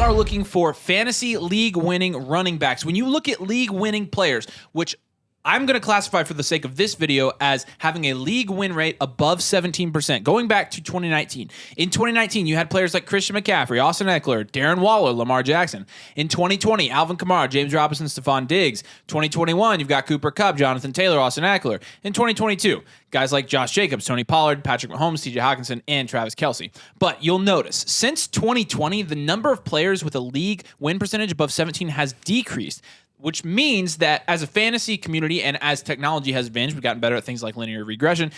are looking for fantasy league winning running backs. When you look at league winning players, which I'm going to classify for the sake of this video as having a league win rate above 17%, going back to 2019. In 2019, you had players like Christian McCaffrey, Austin Ekeler, Darren Waller, Lamar Jackson. In 2020, Alvin Kamara, James Robinson, Stephon Diggs. 2021, you've got Cooper Kupp, Jonathan Taylor, Austin Ekeler. In 2022, guys like Josh Jacobs, Tony Pollard, Patrick Mahomes, TJ Hawkinson, and Travis Kelce. But you'll notice, since 2020, the number of players with a league win percentage above 17 has decreased, which means that as a fantasy community and as technology has advanced, we've gotten better at things like linear regression,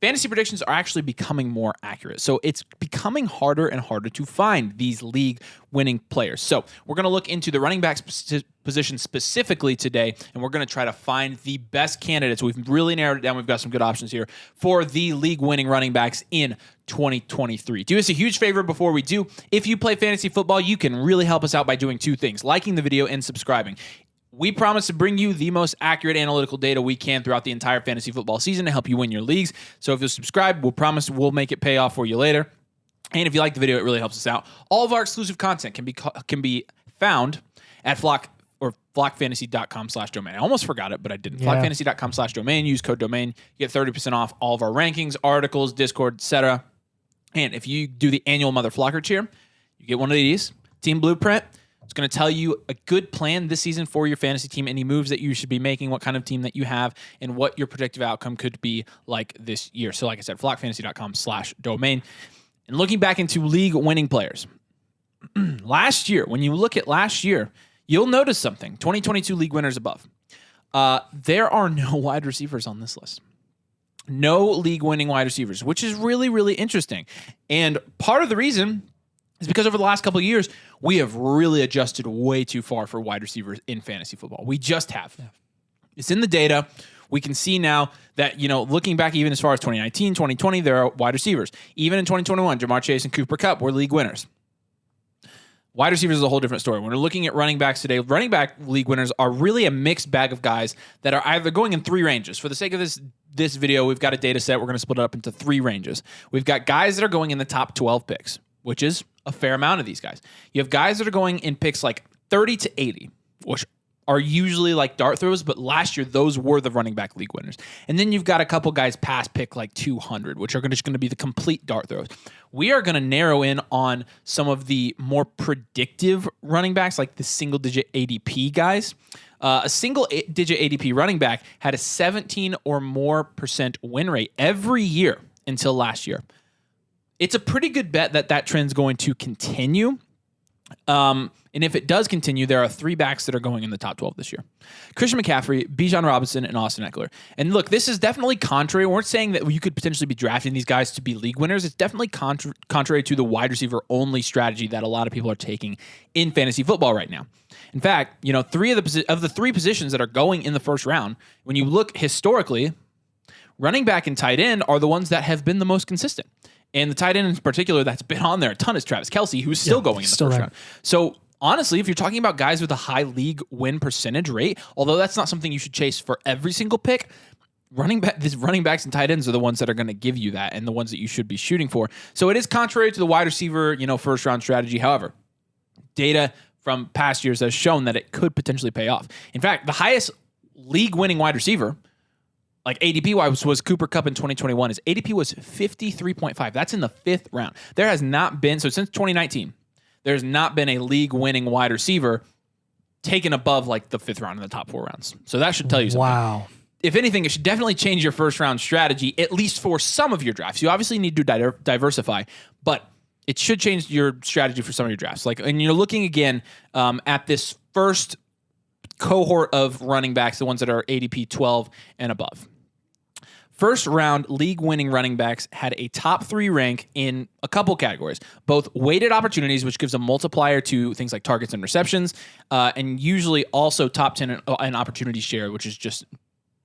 fantasy predictions are actually becoming more accurate. So it's becoming harder and harder to find these league-winning players. So we're going to look into the running back position specifically today, and we're going to try to find the best candidates. We've really narrowed it down. We've got some good options here for the league-winning running backs in 2023. Do us a huge favor before we do. If you play fantasy football, you can really help us out by doing two things: liking the video and subscribing. We promise to bring you the most accurate analytical data we can throughout the entire fantasy football season to help you win your leagues. So if you'll subscribe, we'll promise we'll make it pay off for you later. And if you like the video, it really helps us out. All of our exclusive content can be found at flockfantasy.com/domain. I almost forgot it, but I didn't. Yeah. Flockfantasy.com/domain. Use code domain. You get 30% off all of our rankings, articles, Discord, etc. And if you do the annual Mother Flocker cheer, you get one of these. Team Blueprint. It's going to tell you a good plan this season for your fantasy team, any moves that you should be making, what kind of team that you have, and what your predictive outcome could be like this year. So like I said, flockfantasy.com/domain. And looking back into league winning players, last year, when you look at last year, you'll notice something. 2022 league winners above. There are no wide receivers on this list. No league winning wide receivers, which is really, really interesting. And part of the reason is because over the last couple of years, we have really adjusted way too far for wide receivers in fantasy football. We just have. Yeah. It's in the data. We can see now that, looking back even as far as 2019, 2020, there are wide receivers. Even in 2021, Jamar Chase and Cooper Kupp were league winners. Wide receivers is a whole different story. When we're looking at running backs today, running back league winners are really a mixed bag of guys that are either going in three ranges. For the sake of this video, we've got a data set. We're going to split it up into three ranges. We've got guys that are going in the top 12 picks, which is a fair amount of these guys. You have guys that are going in picks like 30 to 80, which are usually like dart throws, but last year those were the running back league winners. And then you've got a couple guys past pick like 200, which are just going to be the complete dart throws. We are going to narrow in on some of the more predictive running backs, like the single-digit ADP guys. A single-digit ADP running back had a 17 or more % win rate every year until last year. It's a pretty good bet that trend's going to continue. And if it does continue, there are three backs that are going in the top 12 this year: Christian McCaffrey, Bijan Robinson, and Austin Ekeler. And look, this is definitely contrary. We weren't saying that you could potentially be drafting these guys to be league winners. It's definitely contrary to the wide receiver only strategy that a lot of people are taking in fantasy football right now. In fact, three of the three positions that are going in the first round, when you look historically, running back and tight end are the ones that have been the most consistent. And the tight end in particular that's been on there a ton is Travis Kelce, who's still going in the first round. So honestly, if you're talking about guys with a high league win percentage rate, although that's not something you should chase for every single pick, running backs and tight ends are the ones that are going to give you that and the ones that you should be shooting for. So it is contrary to the wide receiver, first round strategy. However, data from past years has shown that it could potentially pay off. In fact, the highest league winning wide receiver, like ADP was Cooper Kupp in 2021. His ADP was 53.5. That's in the fifth round. There has not been, so since 2019, there's not been a league-winning wide receiver taken above like the fifth round in the top 4 rounds. So that should tell you something. Wow. If anything, it should definitely change your first-round strategy, at least for some of your drafts. You obviously need to diversify, but it should change your strategy for some of your drafts. And you're looking again at this first cohort of running backs, the ones that are ADP 12 and above. First round league-winning running backs had a top 3 rank in a couple categories, both weighted opportunities, which gives a multiplier to things like targets and receptions, and usually also top 10 in opportunity share, which is just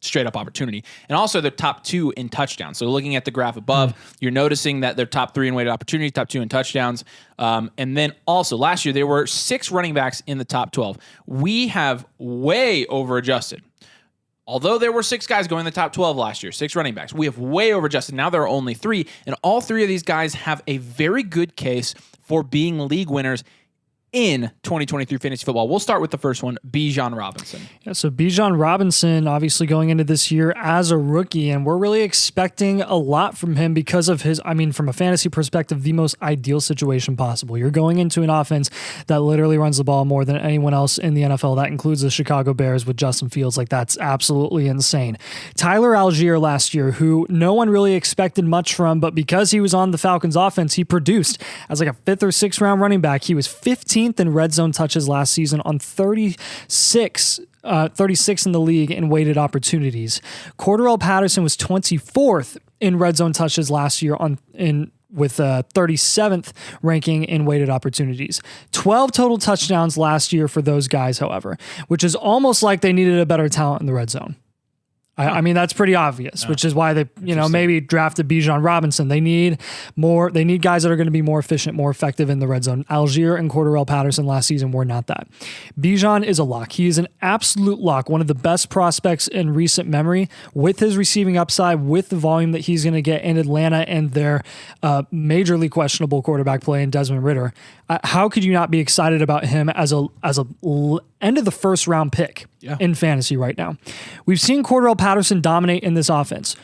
straight up opportunity, and also the top 2 in touchdowns. So looking at the graph above, you're noticing that they're top 3 in weighted opportunity, top 2 in touchdowns. And then also last year, there were 6 running backs in the top 12. We have way over adjusted. Although there were 6 guys going in the top 12 last year, 6 running backs, we have way over adjusted. Now there are only 3, and all 3 of these guys have a very good case for being league winners in 2023 fantasy football. We'll start with the first one, Bijan Robinson. Yeah, so Bijan Robinson, obviously going into this year as a rookie, and we're really expecting a lot from him because of his, from a fantasy perspective, the most ideal situation possible. You're going into an offense that literally runs the ball more than anyone else in the NFL. That includes the Chicago Bears with Justin Fields. Like, that's absolutely insane. Tyler Algier last year, who no one really expected much from, but because he was on the Falcons offense, he produced as like a 5th or 6th round running back. He was 15th in red zone touches last season on 36 in the league in weighted opportunities. Cordarrelle Patterson was 24th in red zone touches last year with a 37th ranking in weighted opportunities. 12 total touchdowns last year for those guys, however, which is almost like they needed a better talent in the red zone. That's pretty obvious, which is why they, maybe drafted Bijan Robinson. They need guys that are going to be more efficient, more effective in the red zone. Algier and Cordarrelle Patterson last season were not that. Bijan is a lock. He is an absolute lock, one of the best prospects in recent memory with his receiving upside, with the volume that he's going to get in Atlanta and their majorly questionable quarterback play in Desmond Ridder. How could you not be excited about him as a end of the first round pick in fantasy right now? We've seen Cordarrelle Patterson dominate in this offense.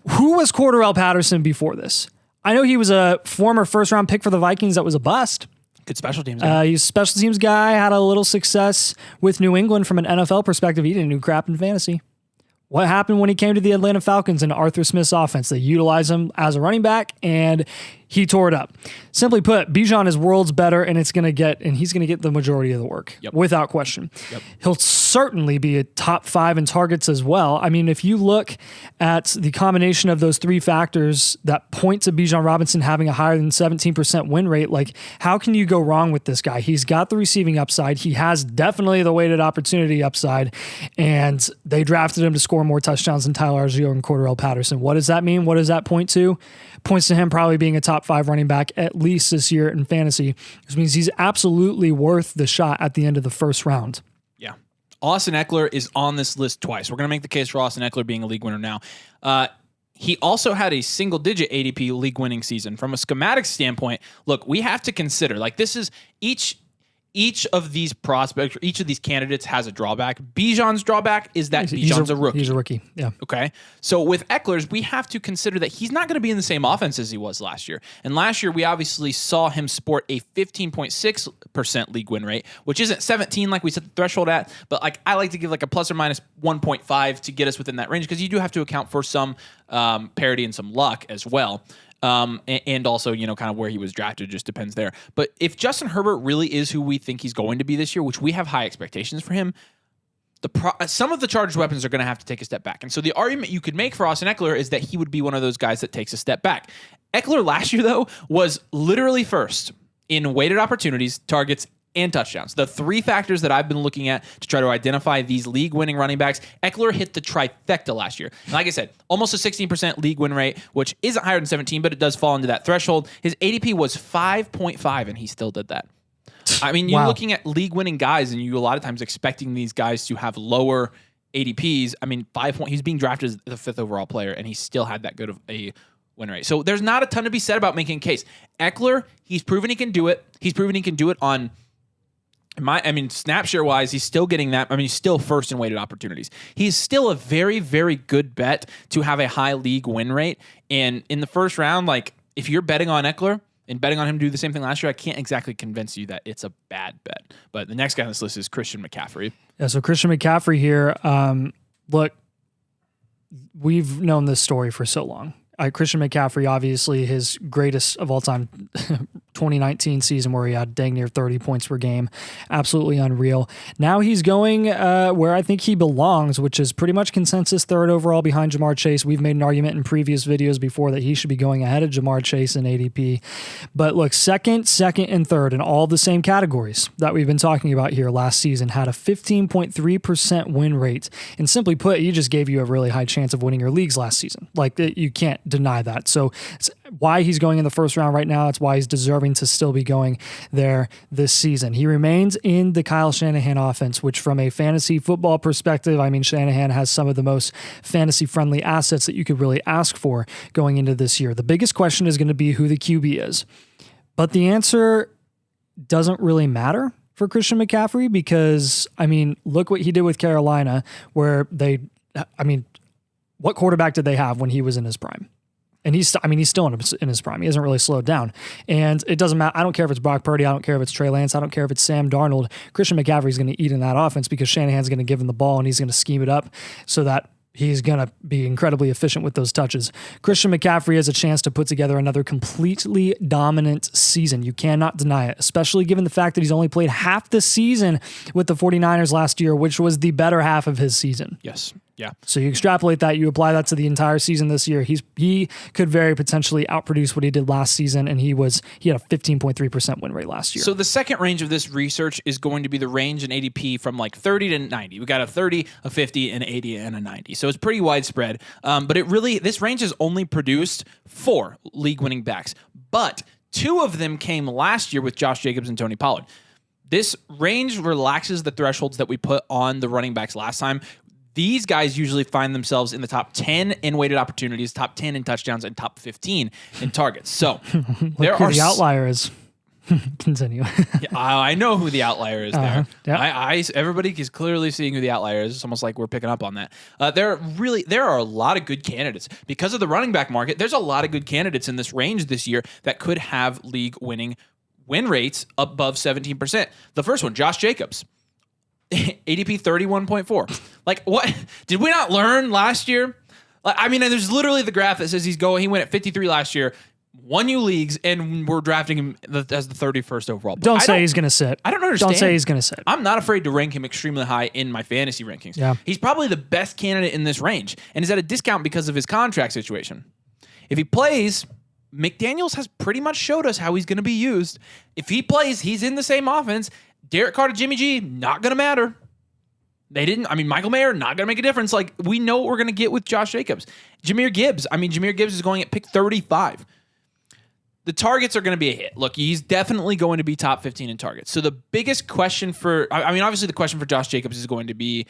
Who was Cordarrelle Patterson before this? I know he was a former first round pick for the Vikings that was a bust. Good special teams guy. He's a special teams guy, had a little success with New England from an NFL perspective. He didn't do crap in fantasy. What happened when he came to the Atlanta Falcons and Arthur Smith's offense? They utilized him as a running back, and he tore it up. Simply put, Bijan is worlds better, and he's going to get the majority of the work, without question. He'll certainly be a top 5 in targets as well. If you look at the combination of those 3 factors that point to Bijan Robinson having a higher than 17% win rate, like, how can you go wrong with this guy? He's got the receiving upside. He has definitely the weighted opportunity upside, and they drafted him to score more touchdowns than Tyler Algier and Cordarrelle Patterson. What does that mean? What does that point to? Points to him probably being a top 5 running back at least this year in fantasy, which means he's absolutely worth the shot at the end of the first round. Yeah. Austin Ekeler is on this list twice. We're going to make the case for Austin Ekeler being a league winner now. He also had a single-digit ADP league-winning season. From a schematic standpoint, look, we have to consider, like, this is each of these prospects, or each of these candidates has a drawback. Bijan's drawback is that Bijan's a rookie. He's a rookie, yeah. Okay? So with Ekeler's, we have to consider that he's not going to be in the same offense as he was last year. And last year, we obviously saw him sport a 15.6% league win rate, which isn't 17 like we set the threshold at, but I like to give a plus or minus 1.5 to get us within that range, because you do have to account for some parity and some luck as well. And also, kind of where he was drafted just depends there. But if Justin Herbert really is who we think he's going to be this year, which we have high expectations for him, some of the Chargers' weapons are going to have to take a step back. And so the argument you could make for Austin Ekeler is that he would be one of those guys that takes a step back. Ekeler last year, though, was literally first in weighted opportunities, targets, and touchdowns. The 3 factors that I've been looking at to try to identify these league-winning running backs, Ekeler hit the trifecta last year. And like I said, almost a 16% league win rate, which isn't higher than 17, but it does fall into that threshold. His ADP was 5.5, and he still did that. You're looking at league-winning guys, and you a lot of times expecting these guys to have lower ADPs. 5 point. He's being drafted as the 5th overall player, and he still had that good of a win rate. So there's not a ton to be said about making a case. Ekeler, he's proven he can do it. He's proven he can do it on snap share wise, he's still getting that. He's still first in weighted opportunities. He's still a very, very good bet to have a high league win rate. And in the first round, if you're betting on Ekeler and betting on him to do the same thing last year, I can't exactly convince you that it's a bad bet. But the next guy on this list is Christian McCaffrey. Yeah, so Christian McCaffrey here. Look, we've known this story for so long. Christian McCaffrey, obviously his greatest of all time 2019 season where he had dang near 30 points per game. Absolutely unreal. Now he's going where I think he belongs, which is pretty much consensus 3rd overall behind Jamar Chase. We've made an argument in previous videos before that he should be going ahead of Jamar Chase in ADP. But look, second, and 3rd in all the same categories that we've been talking about here last season, had a 15.3% win rate. And simply put, he just gave you a really high chance of winning your leagues last season. You can't deny that. So it's why he's going in the first round right now. It's why he's deserving to still be going there this season. He remains in the Kyle Shanahan offense, which from a fantasy football perspective, Shanahan has some of the most fantasy-friendly assets that you could really ask for going into this year. The biggest question is going to be who the QB is. But the answer doesn't really matter for Christian McCaffrey because, I mean, look what he did with Carolina where what quarterback did they have when he was in his prime? And he's still in his prime. He hasn't really slowed down. And it doesn't matter. I don't care if it's Brock Purdy. I don't care if it's Trey Lance. I don't care if it's Sam Darnold. Christian McCaffrey is going to eat in that offense because Shanahan's going to give him the ball and he's going to scheme it up so that he's going to be incredibly efficient with those touches. Christian McCaffrey has a chance to put together another completely dominant season. You cannot deny it, especially given the fact that he's only played half the season with the 49ers last year, which was the better half of his season. Yes. Yeah. So you extrapolate that, you apply that to the entire season this year. He could very potentially outproduce what he did last season, and he had a 15.3% win rate last year. So the second range of this research is going to be the range in ADP from like 30 to 90. We got a 30, a 50, an 80, and a 90. So it's pretty widespread. But this range has only produced 4 league-winning backs, but 2 of them came last year with Josh Jacobs and Tony Pollard. This range relaxes the thresholds that we put on the running backs last time. These guys usually find themselves in the top 10 in weighted opportunities, top 10 in touchdowns, and top 15 in targets. So there are the outlier is. Continue. Yeah, I know who the outlier is there. Yeah. Everybody is clearly seeing who the outlier is. It's almost like we're picking up on that. There are a lot of good candidates. Because of the running back market, there's a lot of good candidates in this range this year that could have league-winning win rates above 17%. The first one, Josh Jacobs. ADP 31.4. Like, what? Did we not learn last year? I mean, there's literally the graph that says he went at 53 last year, won you leagues, and we're drafting him as the 31st overall. Don't say he's going to sit. I don't understand. Don't say he's going to sit. I'm not afraid to rank him extremely high in my fantasy rankings. Yeah. He's probably the best candidate in this range, and is at a discount because of his contract situation. If he plays, McDaniels has pretty much showed us how he's going to be used. If he plays, he's in the same offense. Derek Carr to Jimmy G, not going to matter. Michael Mayer, not going to make a difference. Like, we know what we're going to get with Josh Jacobs. Jahmyr Gibbs is going at pick 35. The targets are going to be a hit. Look, he's definitely going to be top 15 in targets. So the biggest question obviously the question for Josh Jacobs is going to be,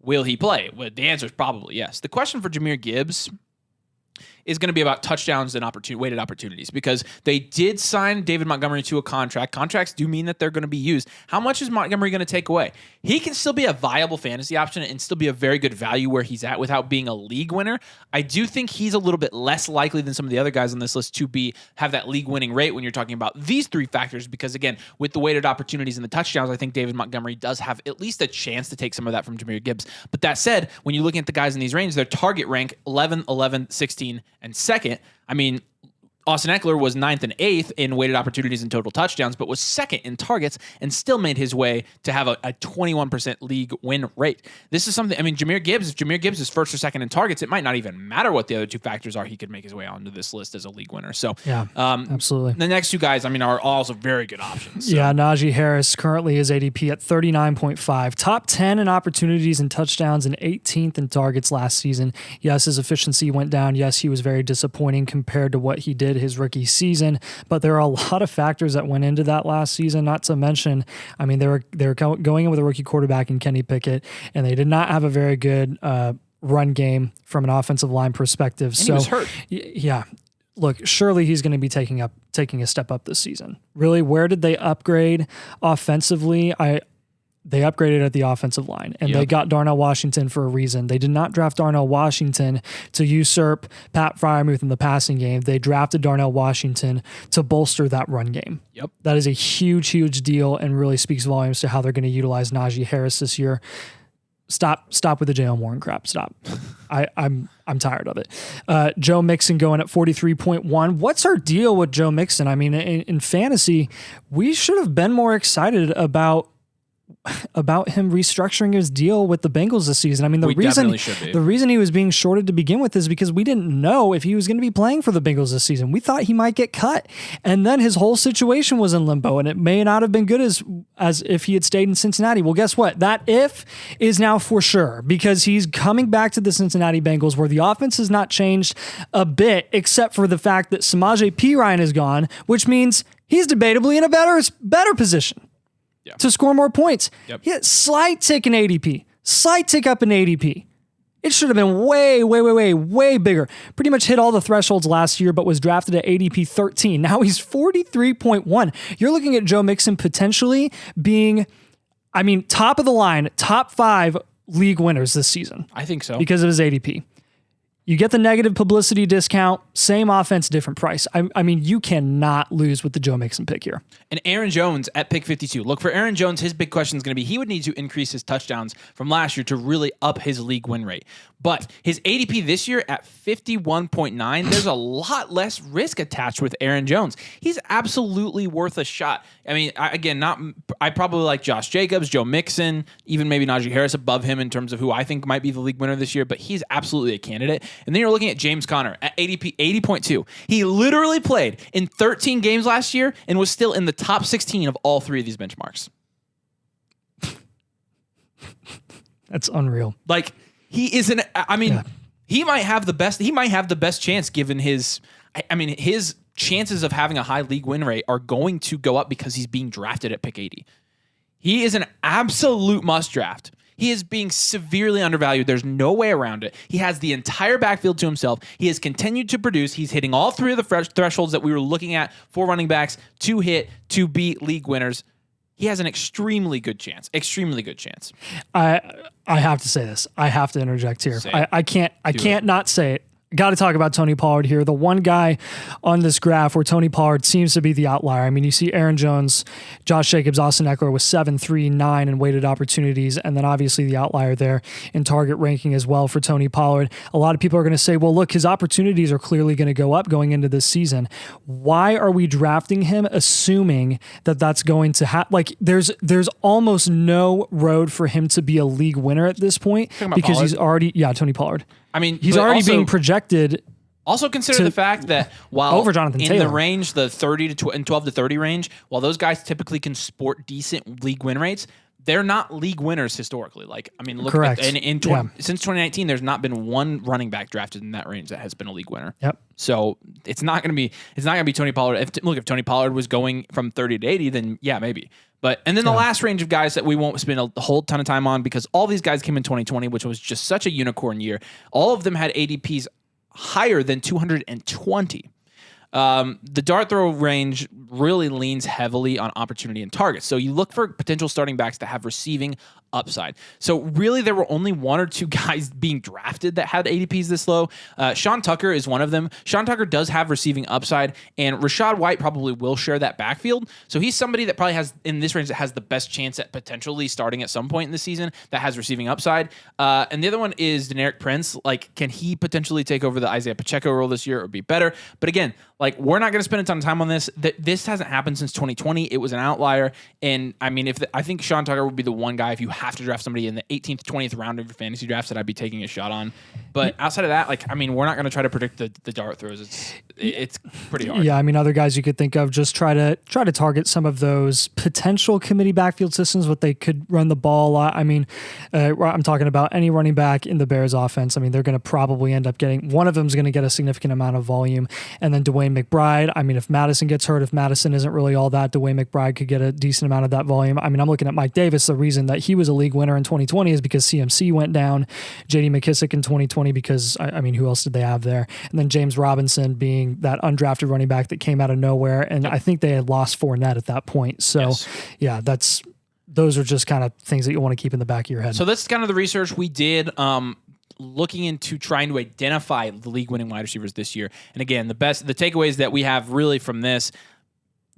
will he play? Well, the answer is probably yes. The question for Jahmyr Gibbs is going to be about touchdowns and weighted opportunities because they did sign David Montgomery to a contract. Contracts do mean that they're going to be used. How much is Montgomery going to take away? He can still be a viable fantasy option and still be a very good value where he's at without being a league winner. I do think he's a little bit less likely than some of the other guys on this list to have that league winning rate when you're talking about these 3 factors because, again, with the weighted opportunities and the touchdowns, I think David Montgomery does have at least a chance to take some of that from Jahmyr Gibbs. But that said, when you're looking at the guys in these ranges, their target rank 11, 11, 16, and 2nd. I mean, Austin Ekeler was 9th and 8th in weighted opportunities and total touchdowns, but was 2nd in targets and still made his way to have a 21% league win rate. This is something, Jahmyr Gibbs, if Jahmyr Gibbs is 1st or 2nd in targets, it might not even matter what the other 2 factors are. He could make his way onto this list as a league winner. So, yeah, absolutely. The next 2 guys, are also very good options. So. Yeah, Naji Harris currently is ADP at 39.5, top 10 in opportunities and touchdowns and 18th in targets last season. Yes, his efficiency went down. Yes, he was very disappointing compared to what he did his rookie season, but there are a lot of factors that went into that last season, not to mention, they were going in with a rookie quarterback in Kenny Pickett, and they did not have a very good run game from an offensive line perspective. And he was hurt. Yeah. Look, surely he's going to be taking a step up this season. Really, where did they upgrade offensively? They upgraded at the offensive line, and they got Darnell Washington for a reason. They did not draft Darnell Washington to usurp Pat Freiermuth in the passing game. They drafted Darnell Washington to bolster that run game. Yep. That is a huge, huge deal and really speaks volumes to how they're going to utilize Naji Harris this year. Stop with the Jalen Warren crap. Stop. I'm tired of it. Joe Mixon going at 43.1. What's our deal with Joe Mixon? In fantasy, we should have been more excited about him restructuring his deal with the Bengals this season. The reason he was being shorted to begin with is because we didn't know if he was going to be playing for the Bengals this season. We thought he might get cut, and then his whole situation was in limbo, and it may not have been good as if he had stayed in Cincinnati. Well, guess what? That if is now for sure, because he's coming back to the Cincinnati Bengals, where the offense has not changed a bit, except for the fact that Samaje Perine is gone, which means he's debatably in a better position. To score more points. Yep. Yeah, slight tick in ADP. Slight tick up in ADP. It should have been way bigger. Pretty much hit all the thresholds last year, but was drafted at ADP 13. Now he's 43.1. You're looking at Joe Mixon potentially being, top of the line, top 5 league winners this season. I think so. Because of his ADP. You get the negative publicity discount, same offense, different price. You cannot lose with the Joe Mixon pick here. And Aaron Jones at pick 52. Look, for Aaron Jones, his big question is going to be he would need to increase his touchdowns from last year to really up his league win rate. But his ADP this year at 51.9, there's a lot less risk attached with Aaron Jones. He's absolutely worth a shot. I probably like Josh Jacobs, Joe Mixon, even maybe Naji Harris above him in terms of who I think might be the league winner this year, but he's absolutely a candidate. And then you're looking at James Conner at ADP 80.2. He literally played in 13 games last year and was still in the top 16 of all 3 of these benchmarks. That's unreal. Like, he isn't, he might have the best chance given his chances of having a high league win rate are going to go up because he's being drafted at pick 80. He is an absolute must draft. He is being severely undervalued. There's no way around it. He has the entire backfield to himself. He has continued to produce. He's hitting all 3 of the thresholds that we were looking at for running backs to hit to beat league winners. He has an extremely good chance. Extremely good chance. I have to say this. I have to interject here. I can't not say it. Got to talk about Tony Pollard here. The one guy on this graph where Tony Pollard seems to be the outlier. You see Aaron Jones, Josh Jacobs, Austin Ekeler with 7, 3, 9 in weighted opportunities, and then obviously the outlier there in target ranking as well for Tony Pollard. A lot of people are going to say, well, look, his opportunities are clearly going to go up going into this season. Why are we drafting him assuming that that's going to happen? There's almost no road for him to be a league winner at this point because he's already, Tony Pollard. He's already being projected. Also consider the fact that while over Jonathan Taylor. The range, the 30 to and 12 to 30 range, while those guys typically can sport decent league win rates, they're not league winners historically. Look Correct. Since 2019, there's not been one running back drafted in that range that has been a league winner. Yep. So it's not going to be Tony Pollard. If Tony Pollard was going from 30 to 80, then yeah, maybe. And then the last range of guys that we won't spend a whole ton of time on because all these guys came in 2020, which was just such a unicorn year. All of them had ADPs higher than 220. The dart throw range really leans heavily on opportunity and targets. So you look for potential starting backs that have receiving upside. So really there were only 1 or 2 guys being drafted that had ADPs this low. Sean Tucker is one of them. Sean Tucker does have receiving upside, and Rachaad White probably will share that backfield. So he's somebody that probably has, in this range, that has the best chance at potentially starting at some point in the season that has receiving upside. And the other one is Deneric Prince. Can he potentially take over the Isaiah Pacheco role this year or be better? But again, we're not going to spend a ton of time on this. This hasn't happened since 2020. It was an outlier. And I think Sean Tucker would be the one guy if you have to draft somebody in the 18th, 20th round of your fantasy drafts that I'd be taking a shot on. But outside of that, we're not going to try to predict the dart throws. It's pretty hard. Yeah, other guys you could think of, just try to target some of those potential committee backfield systems, what they could run the ball a lot. I'm talking about any running back in the Bears offense. They're going to probably end up getting, one of them is going to get a significant amount of volume. And then Dwayne McBride, if Madison gets hurt, if Madison isn't really all that, Dwayne McBride could get a decent amount of that volume. I'm looking at Mike Davis. The reason that he was a league winner in 2020 is because CMC went down, J.D. McKissick in 2020 because, who else did they have there? And then James Robinson being that undrafted running back that came out of nowhere. And I think they had lost Fournette at that point. So, yes. Those are just kind of things that you want to keep in the back of your head. So that's kind of the research we did. Looking into trying to identify the league-winning wide receivers this year. And again, the takeaways that we have really from this,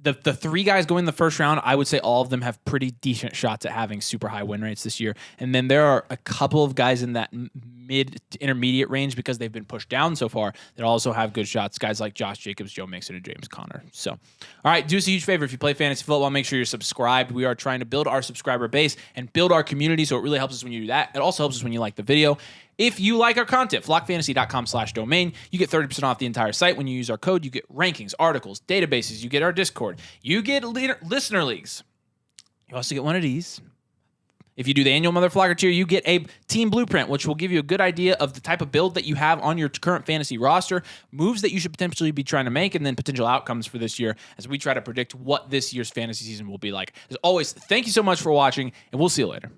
the 3 guys going in the first round, I would say all of them have pretty decent shots at having super high win rates this year. And then there are a couple of guys in that mid to intermediate range because they've been pushed down so far that also have good shots. Guys like Josh Jacobs, Joe Mixon, and James Conner. So, all right, do us a huge favor. If you play fantasy football, make sure you're subscribed. We are trying to build our subscriber base and build our community, so it really helps us when you do that. It also helps us when you like the video. If you like our content, flockfantasy.com/domain, you get 30% off the entire site. When you use our code, you get rankings, articles, databases. You get our Discord. You get listener leagues. You also get one of these. If you do the annual Mother Flocker tier, you get a team blueprint, which will give you a good idea of the type of build that you have on your current fantasy roster, moves that you should potentially be trying to make, and then potential outcomes for this year as we try to predict what this year's fantasy season will be like. As always, thank you so much for watching, and we'll see you later.